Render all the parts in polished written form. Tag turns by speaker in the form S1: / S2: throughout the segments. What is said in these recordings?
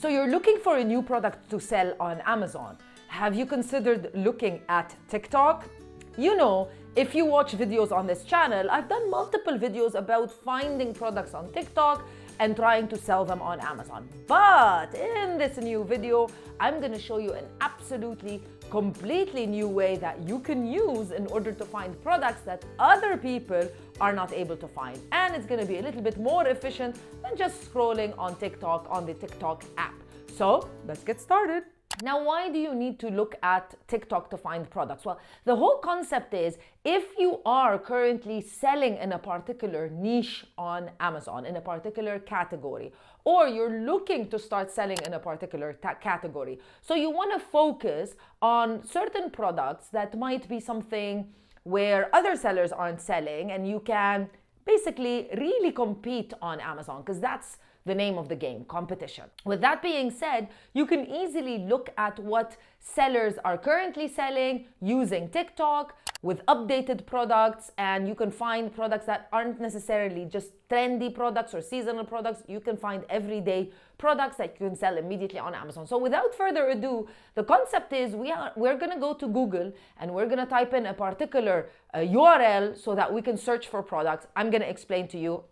S1: So you're looking for a new product to sell on Amazon. Have you considered looking at TikTok? You know, if you watch videos on this channel, I've done multiple videos about finding products on TikTok and trying to sell them on Amazon. But in this new video, I'm gonna show you an absolutely, completely new way that you can use in order to find products that other people are not able to find. And it's gonna be a little bit more efficient than just scrolling on TikTok on the TikTok app. So let's get started. Now, why do you need to look at TikTok to find products? Well, the whole concept is if you are currently selling in a particular niche on Amazon, in a particular category, or you're looking to start selling in a particular category, so you want to focus on certain products that might be something where other sellers aren't selling, and you can basically really compete on Amazon, because that's the name of the game, competition. With that being said, you can easily look at what sellers are currently selling using TikTok with updated products, and you can find products that aren't necessarily just trendy products or seasonal products. You can find everyday products that you can sell immediately on Amazon. So without further ado, the concept is we're gonna go to Google and we're gonna type in a particular URL so that we can search for products. I'm gonna explain to you.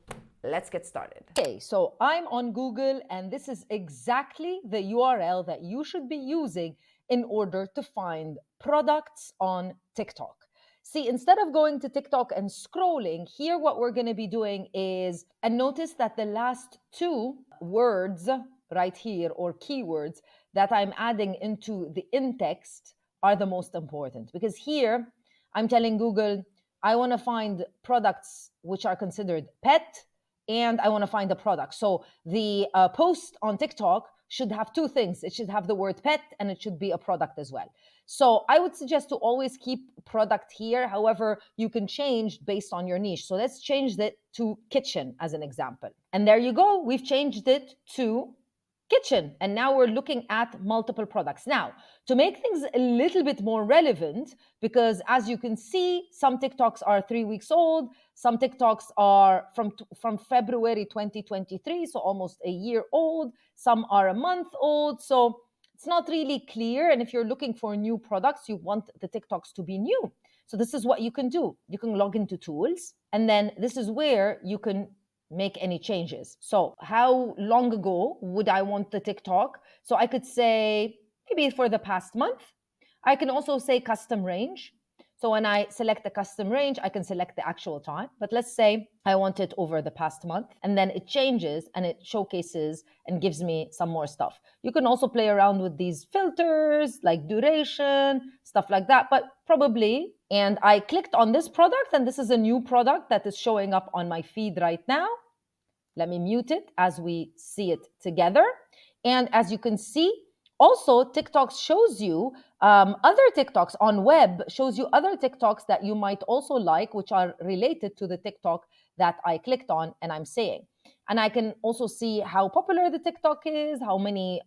S1: Let's get started. Okay, so I'm on Google, and this is exactly the URL that you should be using in order to find products on TikTok. See, instead of going to TikTok and scrolling, here what we're going to be doing is, and notice that the last two words right here, or keywords, that I'm adding into the in text are the most important, because here I'm telling Google I want to find products which are considered pet, and I want to find the product. So the post on TikTok should have two things. It should have the word pet, and it should be a product as well. So I would suggest to always keep product here. However, you can change based on your niche. So let's change that to kitchen as an example. And there you go. We've changed it to kitchen, and now we're looking at multiple products. Now, to make things a little bit more relevant, because as you can see, some TikToks are 3 weeks old, some TikToks are from February 2023, so almost a year old, some are a month old, so it's not really clear. And if you're looking for new products, you want the TikToks to be new. So this is what you can do. You can log into tools, and then this is where you can make any changes. So how long ago would I want the TikTok? So I could say maybe for the past month. I can also say custom range. So when I select the custom range, I can select the actual time. But let's say I want it over the past month, and then it changes and it showcases and gives me some more stuff. You can also play around with these filters like duration, stuff like that, but probably. And I clicked on this product, and this is a new product that is showing up on my feed right now. Let me mute it as we see it together. And as you can see, also TikTok shows you other TikToks on web, shows you other TikToks that you might also like, which are related to the TikTok that I clicked on and I'm saying. And I can also see how popular the TikTok is, how many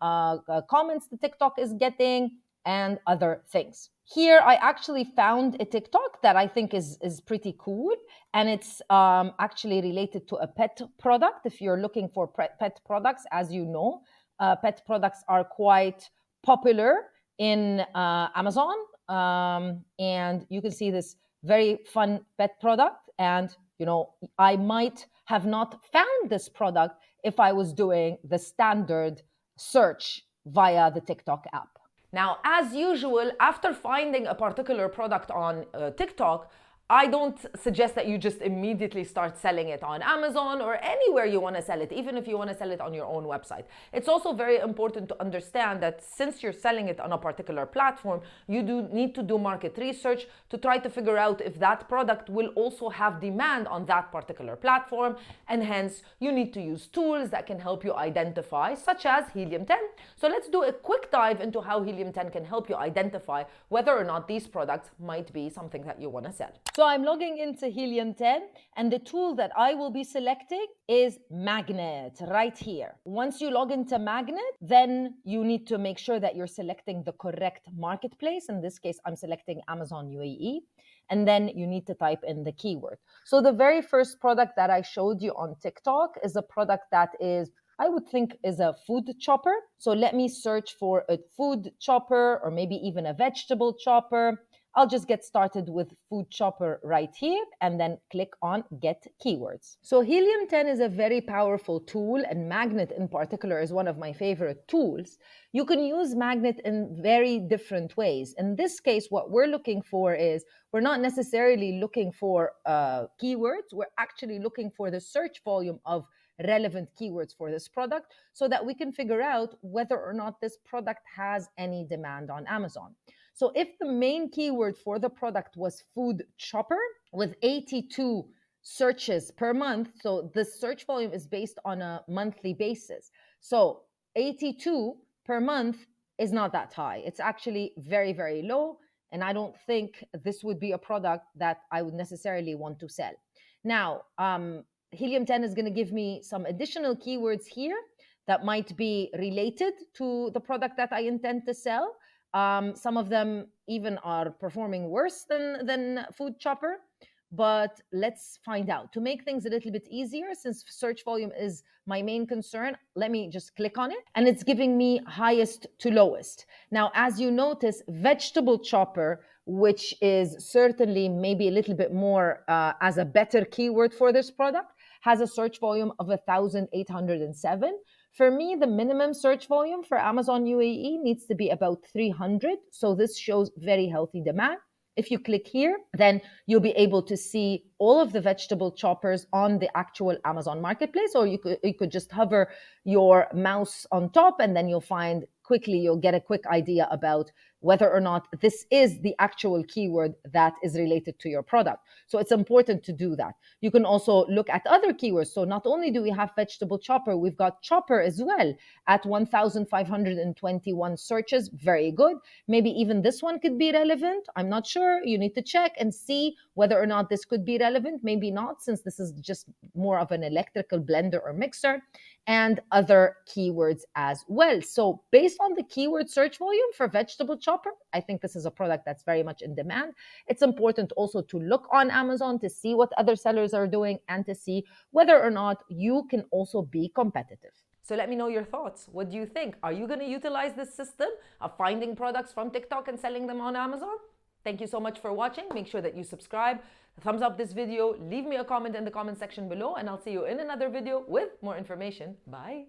S1: comments the TikTok is getting, and other things. Here, I actually found a TikTok that I think is pretty cool, and it's actually related to a pet product. If you're looking for pet products, as you know, pet products are quite popular in Amazon, and you can see this very fun pet product. And you know, I might have not found this product if I was doing the standard search via the TikTok app. Now, as usual, after finding a particular product on TikTok, I don't suggest that you just immediately start selling it on Amazon or anywhere you want to sell it, even if you want to sell it on your own website. It's also very important to understand that since you're selling it on a particular platform, you do need to do market research to try to figure out if that product will also have demand on that particular platform. And hence, you need to use tools that can help you identify, such as Helium 10. So let's do a quick dive into how Helium 10 can help you identify whether or not these products might be something that you want to sell. So I'm logging into Helium 10, and the tool that I will be selecting is Magnet right here. Once you log into Magnet, then you need to make sure that you're selecting the correct marketplace. In this case, I'm selecting Amazon UAE. And then you need to type in the keyword. So the very first product that I showed you on TikTok is a product that is I would think is a food chopper. So let me search for a food chopper or maybe even a vegetable chopper. I'll just get started with food chopper right here and then click on get keywords. So Helium 10 is a very powerful tool, and Magnet in particular is one of my favorite tools. You can use Magnet in very different ways. In this case, what we're looking for is we're not necessarily looking for keywords. We're actually looking for the search volume of relevant keywords for this product so that we can figure out whether or not this product has any demand on Amazon. So if the main keyword for the product was food chopper with 82 searches per month, so the search volume is based on a monthly basis. So 82 per month is not that high. It's actually very, very low. And I don't think this would be a product that I would necessarily want to sell. Now, Helium 10 is going to give me some additional keywords here that might be related to the product that I intend to sell. Some of them even are performing worse than food chopper, but let's find out. To make things a little bit easier, since search volume is my main concern, let me just click on it, and it's giving me highest to lowest. Now, as you notice, vegetable chopper, which is certainly maybe a little bit more as a better keyword for this product, has a search volume of 1,807. For me, the minimum search volume for Amazon UAE needs to be about 300. So this shows very healthy demand. If you click here, then you'll be able to see all of the vegetable choppers on the actual Amazon marketplace, or you could just hover your mouse on top and then you'll get a quick idea about whether or not this is the actual keyword that is related to your product. So it's important to do that. You can also look at other keywords. So not only do we have vegetable chopper, we've got chopper as well at 1,521 searches. Very good. Maybe even this one could be relevant. I'm not sure. You need to check and see whether or not this could be relevant. Maybe not, since this is just more of an electrical blender or mixer, and other keywords as well. So based on the keyword search volume for vegetable chopper, I think this is a product that's very much in demand. It's important also to look on Amazon to see what other sellers are doing and to see whether or not you can also be competitive. So let me know your thoughts. What do you think? Are you going to utilize this system of finding products from TikTok and selling them on Amazon? Thank you so much for watching. Make sure that you subscribe, thumbs up this video, leave me a comment in the comment section below, and I'll see you in another video with more information. Bye.